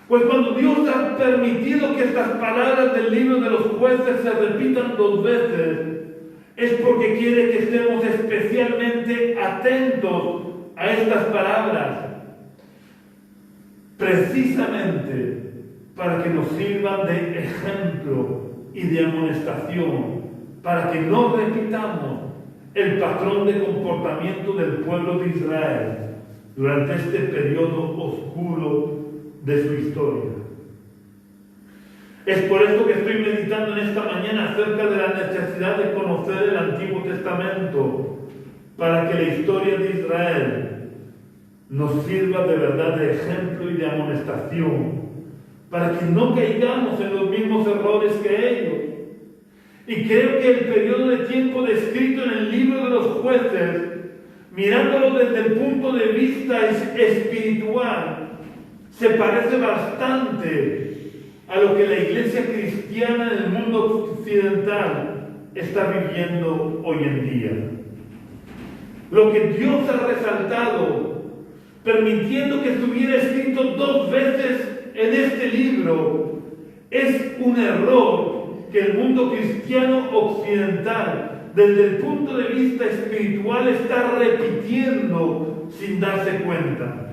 Pues cuando Dios ha permitido que estas palabras del libro de los jueces se repitan 2 veces, es porque quiere que estemos especialmente atentos a estas palabras, precisamente para que nos sirvan de ejemplo y de amonestación, para que no repitamos el patrón de comportamiento del pueblo de Israel durante este periodo oscuro de su historia. Es por esto que estoy meditando en esta mañana acerca de la necesidad de conocer el Antiguo Testamento para que la historia de Israel nos sirva de verdad de ejemplo y de amonestación, para que no caigamos en los mismos errores que ellos. Y creo que el periodo de tiempo descrito en el libro de los jueces, mirándolo desde el punto de vista espiritual, se parece bastante a lo que la iglesia cristiana en el mundo occidental está viviendo hoy en día. Lo que Dios ha resaltado, permitiendo que estuviera escrito 2 veces en este libro, es un error que el mundo cristiano occidental, desde el punto de vista espiritual, está repitiendo sin darse cuenta.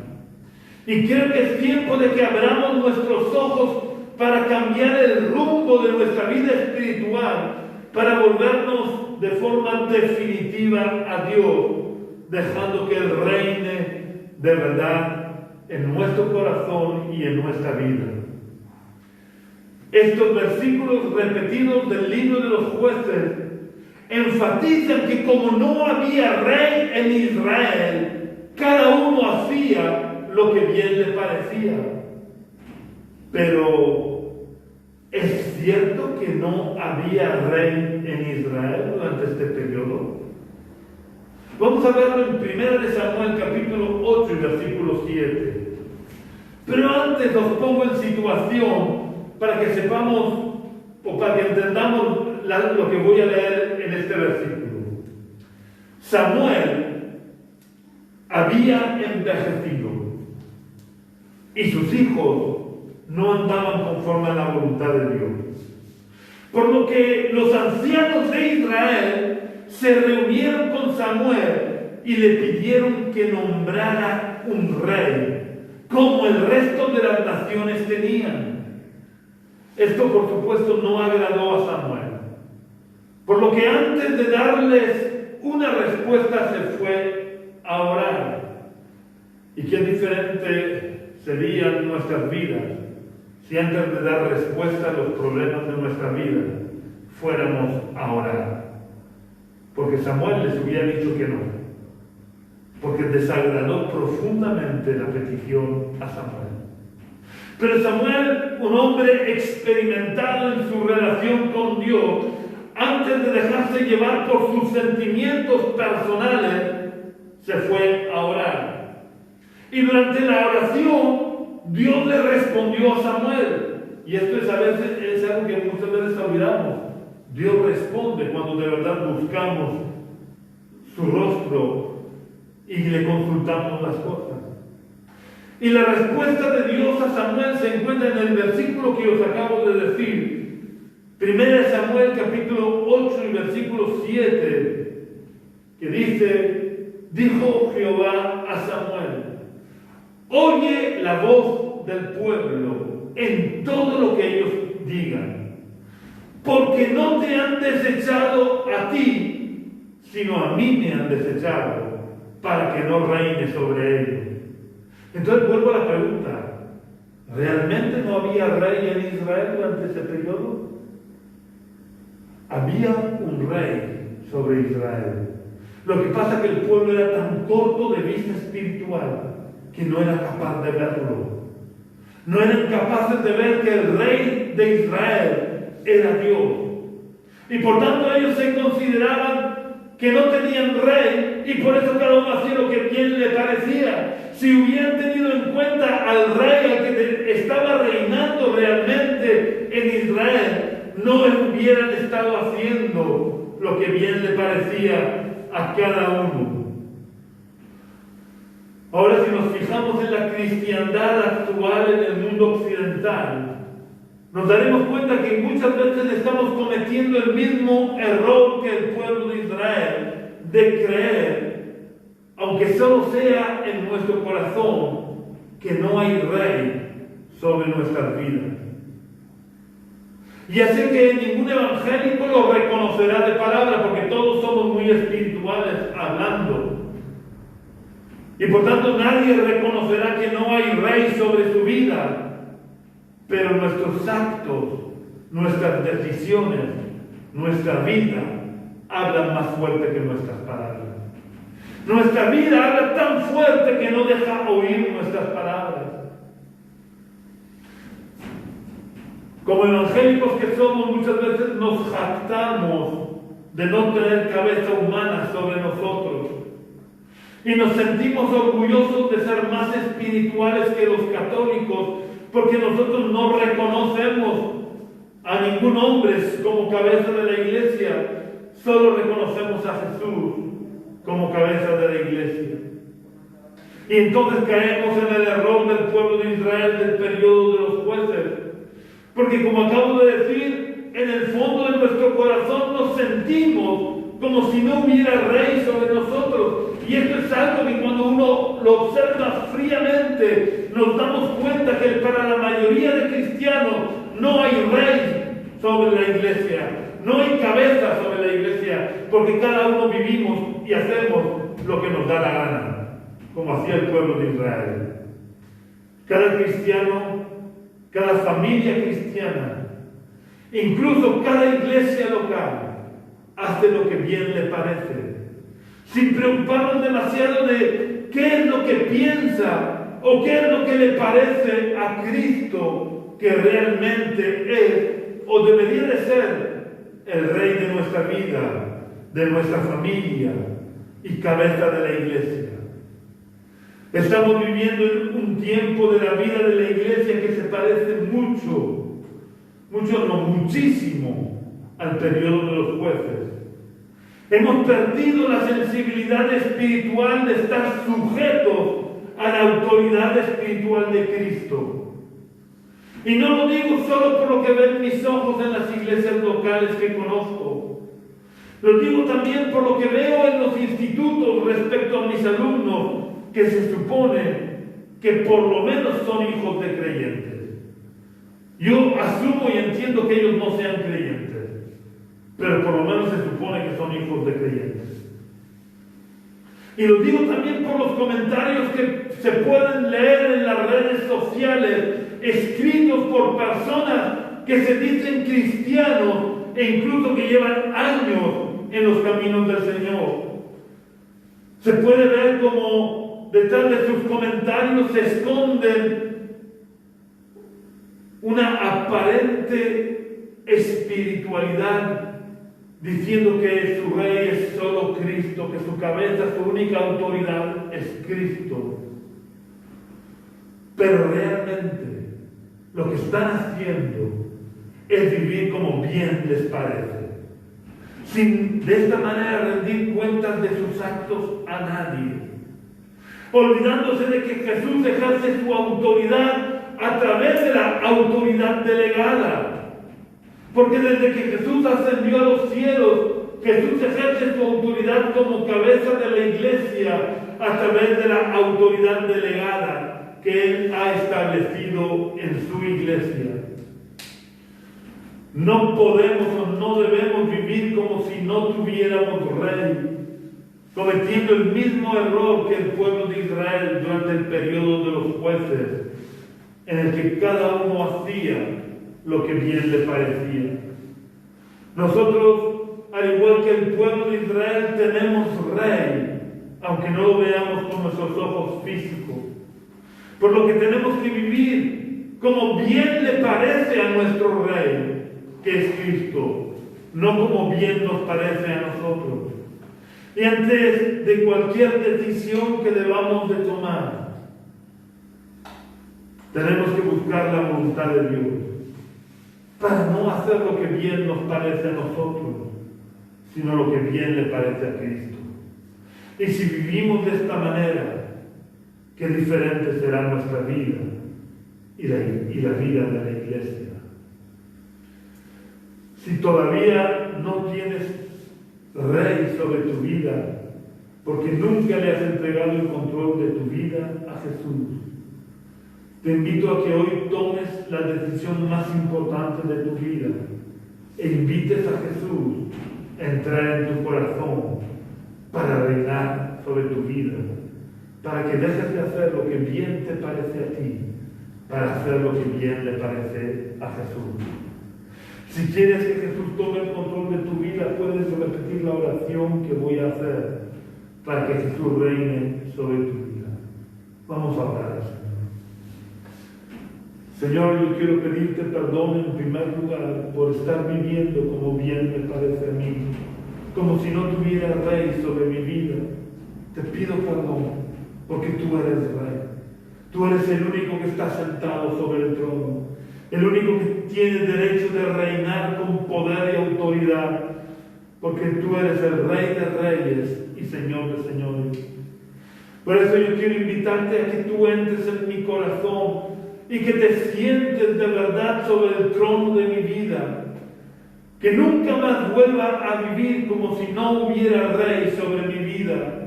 Y creo que es tiempo de que abramos nuestros ojos para cambiar el rumbo de nuestra vida espiritual, para volvernos de forma definitiva a Dios, dejando que Él reine de verdad en nuestro corazón y en nuestra vida. Estos versículos repetidos del libro de los jueces enfatizan que como no había rey en Israel, cada uno hacía lo que bien le parecía. Pero ¿es cierto que no había rey en Israel durante este periodo? Vamos a verlo en 1 Samuel capítulo 8 y versículo 7. Pero antes os pongo en situación para que sepamos o para que entendamos lo que voy a leer en este versículo. Samuel había envejecido y sus hijos no andaban conforme a la voluntad de Dios. Por lo que los ancianos de Israel se reunieron con Samuel y le pidieron que nombrara un rey, como el resto de las naciones tenían. Esto, por supuesto, no agradó a Samuel. Por lo que antes de darles una respuesta se fue a orar. Y qué diferente serían nuestras vidas si antes de dar respuesta a los problemas de nuestra vida fuéramos a orar. Porque Samuel les hubiera dicho que no. Porque desagradó profundamente la petición a Samuel. Pero Samuel, un hombre experimentado en su relación con Dios, antes de dejarse llevar por sus sentimientos personales, se fue a orar. Y durante la oración, Dios le respondió a Samuel. Y esto es algo que muchas veces olvidamos. Dios responde cuando de verdad buscamos su rostro y le consultamos las cosas. Y la respuesta de Dios a Samuel se encuentra en el versículo que os acabo de decir. 1 Samuel capítulo 8 y versículo 7, que dice: dijo Jehová a Samuel: oye la voz del pueblo en todo lo que ellos digan, porque no te han desechado a ti, sino a mí me han desechado, para que no reine sobre ellos. Entonces vuelvo a la pregunta: ¿realmente no había rey en Israel durante ese periodo? Había un rey sobre Israel. Lo que pasa es que el pueblo era tan corto de vista espiritual que no era capaz de verlo. No eran capaces de ver que el rey de Israel era Dios. Y por tanto ellos se consideraban que no tenían rey y por eso cada uno hacía lo que bien le parecía. Si hubieran tenido en cuenta al rey al que estaba reinando realmente en Israel, no hubieran estado haciendo lo que bien le parecía a cada uno. Ahora, si nos fijamos en la cristiandad actual en el mundo occidental, nos daremos cuenta que muchas veces estamos cometiendo el mismo error que el pueblo de Israel, de creer, aunque solo sea en nuestro corazón, que no hay rey sobre nuestras vidas. Y así que ningún evangélico lo reconocerá de palabra, porque todos somos muy espirituales hablando. Y por tanto nadie reconocerá que no hay rey sobre su vida. Pero nuestros actos, nuestras decisiones, nuestra vida, hablan más fuerte que nuestras palabras. Nuestra vida habla tan fuerte que no deja oír nuestras palabras. Como evangélicos que somos, muchas veces nos jactamos de no tener cabeza humana sobre nosotros. Y nos sentimos orgullosos de ser más espirituales que los católicos, porque nosotros no reconocemos a ningún hombre como cabeza de la iglesia, solo reconocemos a Jesús como cabeza de la iglesia. Y entonces caemos en el error del pueblo de Israel del periodo de los jueces, porque como acabo de decir, en el fondo de nuestro corazón nos sentimos como si no hubiera rey sobre nosotros. Y esto es algo que cuando uno lo observa fríamente, nos damos cuenta que para la mayoría de cristianos no hay rey sobre la iglesia, no hay cabeza sobre la iglesia, porque cada uno vivimos y hacemos lo que nos da la gana, como hacía el pueblo de Israel. Cada cristiano, cada familia cristiana, incluso cada iglesia local, hace lo que bien le parece, sin preocuparnos demasiado de qué es lo que piensa o qué es lo que le parece a Cristo que realmente es o debería de ser el Rey de nuestra vida, de nuestra familia y cabeza de la iglesia. Estamos viviendo en un tiempo de la vida de la iglesia que se parece muchísimo al periodo de los jueces. Hemos perdido la sensibilidad espiritual de estar sujetos a la autoridad espiritual de Cristo. Y no lo digo solo por lo que ven mis ojos en las iglesias locales que conozco. Lo digo también por lo que veo en los institutos respecto a mis alumnos, que se supone que por lo menos son hijos de creyentes. Yo asumo y entiendo que ellos no sean creyentes, pero por lo menos se supone que son hijos de creyentes. Y lo digo también por los comentarios que se pueden leer en las redes sociales, escritos por personas que se dicen cristianos e incluso que llevan años en los caminos del Señor. Se puede ver como detrás de sus comentarios se esconden una aparente espiritualidad, diciendo que su rey es solo Cristo, que su cabeza, su única autoridad es Cristo. Pero realmente lo que están haciendo es vivir como bien les parece, sin de esta manera rendir cuentas de sus actos a nadie, olvidándose de que Jesús ejerce su autoridad a través de la autoridad delegada. Porque desde que Jesús ascendió a los cielos, Jesús ejerce su autoridad como cabeza de la iglesia a través de la autoridad delegada que Él ha establecido en su iglesia. No podemos o no debemos vivir como si no tuviéramos rey, cometiendo el mismo error que el pueblo de Israel durante el periodo de los jueces, en el que cada uno hacía lo que bien le parecía. Nosotros, al igual que el pueblo de Israel, tenemos rey, aunque no lo veamos con nuestros ojos físicos. Por lo que tenemos que vivir como bien le parece a nuestro rey, que es Cristo, no como bien nos parece a nosotros. Y antes de cualquier decisión que debamos de tomar, tenemos que buscar la voluntad de Dios, para no hacer lo que bien nos parece a nosotros, sino lo que bien le parece a Cristo. Y si vivimos de esta manera, qué diferente será nuestra vida y la vida de la iglesia. Si todavía no tienes rey sobre tu vida, porque nunca le has entregado el control de tu vida a Jesús, te invito a que hoy tomes la decisión más importante de tu vida e invites a Jesús a entrar en tu corazón para reinar sobre tu vida, para que dejes de hacer lo que bien te parece a ti, para hacer lo que bien le parece a Jesús. Si quieres que Jesús tome el control de tu vida, puedes repetir la oración que voy a hacer para que Jesús reine sobre tu vida. Vamos a orar al Señor. Señor, yo quiero pedirte perdón en primer lugar por estar viviendo como bien me parece a mí, como si no tuviera rey sobre mi vida. Te pido perdón porque tú eres rey. Tú eres el único que está sentado sobre el trono, el único que tiene derecho de reinar con poder y autoridad, porque tú eres el Rey de Reyes y Señor de Señores. Por eso yo quiero invitarte a que tú entres en mi corazón y que te sientes de verdad sobre el trono de mi vida. Que nunca más vuelva a vivir como si no hubiera rey sobre mi vida,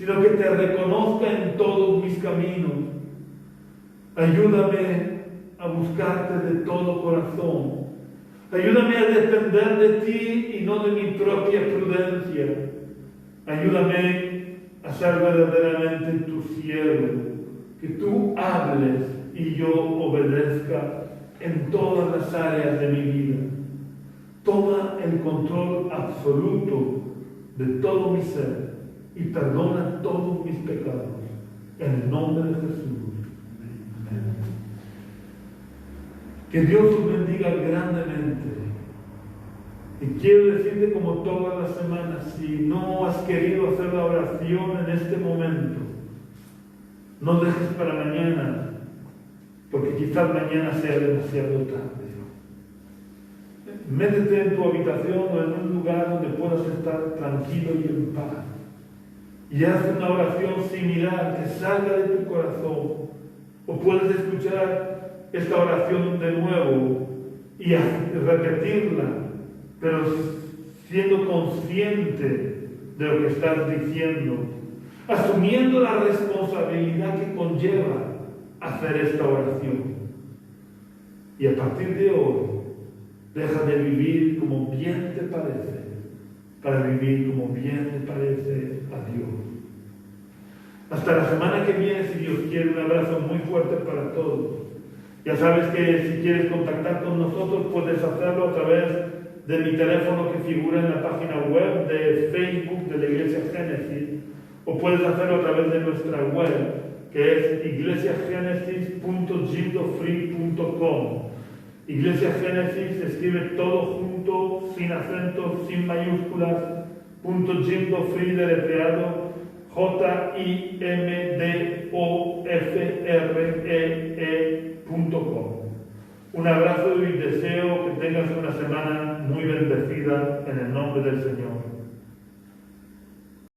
sino que te reconozca en todos mis caminos. Ayúdame a buscarte de todo corazón. Ayúdame a depender de ti y no de mi propia prudencia. Ayúdame a ser verdaderamente tu siervo, que tú hables y yo obedezca en todas las áreas de mi vida. Toma el control absoluto de todo mi ser y perdona todos mis pecados. En el nombre de Jesús. Amén. Que Dios os bendiga grandemente. Y quiero decirte, como todas las semanas, si no has querido hacer la oración en este momento, no dejes para mañana, porque quizás mañana sea demasiado tarde. Métete en tu habitación o en un lugar donde puedas estar tranquilo y en paz. Y haz una oración similar que salga de tu corazón. O puedes escuchar esta oración de nuevo y repetirla, pero siendo consciente de lo que estás diciendo, asumiendo la responsabilidad que conlleva hacer esta oración. Y a partir de hoy, deja de vivir como bien te parece, para vivir como bien te parece a Dios. Hasta la semana que viene, si Dios quiere. Un abrazo muy fuerte para todos. Ya sabes que si quieres contactar con nosotros, puedes hacerlo a través de mi teléfono que figura en la página web de Facebook de la Iglesia Génesis, o puedes hacerlo a través de nuestra web, que es iglesiagenesis.gildofree.com. Iglesia Génesis se escribe todo junto, sin acentos, sin mayúsculas, .gildofree deletreado JIMDOFREE.com. Un abrazo y deseo que tengas una semana muy bendecida en el nombre del Señor.